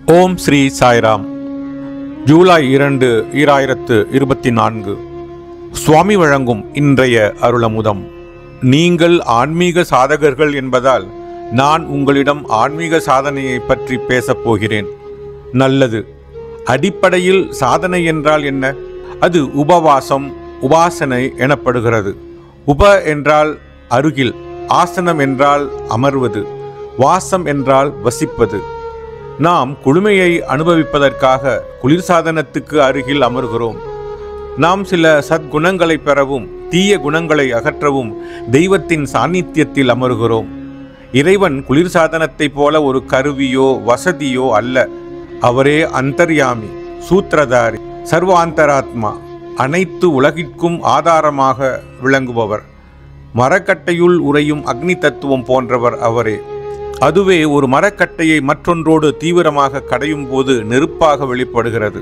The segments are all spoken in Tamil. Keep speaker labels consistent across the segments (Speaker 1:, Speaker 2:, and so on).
Speaker 1: ஓம் ஸ்ரீ சாய்ராம். ஜூலை 2, 2024. சுவாமி வழங்கும் இன்றைய அருளமுதம். நீங்கள் ஆன்மீக சாதகர்கள் என்பதால் நான் உங்களிடம் ஆன்மீக சாதனையை பற்றி பேசப் போகிறேன். நல்லது. அடிப்படையில் சாதனை என்றால் என்ன? அது உபவாசம், உபாசனை எனப்படுகிறது. உப என்றால் அருகில், ஆசனம் என்றால் அமர்வது, வாசம் என்றால் வசிப்பது. நாம் குளுமையை அனுபவிப்பதற்காக குளிர்சாதனத்துக்கு அருகில் அமர்கிறோம். நாம் சில சத்குணங்களை பெறவும் தீய குணங்களை அகற்றவும் தெய்வத்தின் சாநித்தியத்தில் அமர்கிறோம். இறைவன் குளிர்சாதனத்தை போல ஒரு கருவியோ வசதியோ அல்ல. அவரே அந்தர்யாமி, சூத்திரதாரி, சர்வாந்தராத்மா, அனைத்து உலகிற்கும் ஆதாரமாக விளங்குபவர். மரக்கட்டையுள் உறையும் அக்னி தத்துவம் போன்றவர் அவரே. அதுவே ஒரு மரக்கட்டையை மற்றொன்றோடு தீவிரமாக கடையும் போது நெருப்பாக வெளிப்படுகிறது.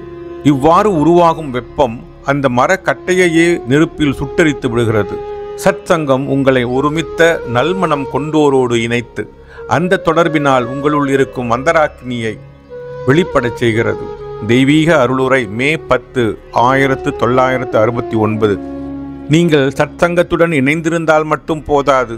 Speaker 1: இவ்வாறு உருவாகும் வெப்பம் அந்த மரக்கட்டையையே நெருப்பில் சுட்டரித்து விடுகிறது. சத்சங்கம் உங்களை ஒருமித்த நல்மனம் கொண்டோரோடு இணைத்து அந்த தொடர்பினால் உங்களுள் இருக்கும் அந்தராக்னியை வெளிப்படச் செய்கிறது. தெய்வீக அருளுரை, மே 10, 1969. நீங்கள் சத்சங்கத்துடன் இணைந்திருந்தால் மட்டும் போதாது.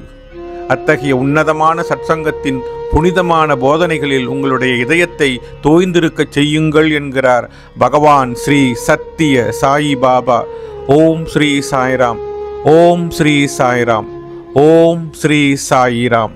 Speaker 1: அத்தகைய உன்னதமான சத்சங்கத்தின் புனிதமான போதனைகளில் உங்களுடைய இதயத்தை தோய்ந்திருக்கச் செய்யுங்கள் என்கிறார் பகவான் ஸ்ரீ சத்திய சாயி பாபா. ஓம் ஸ்ரீ சாய்ராம். ஓம் ஸ்ரீ சாய்ராம். ஓம் ஸ்ரீ சாயிராம்.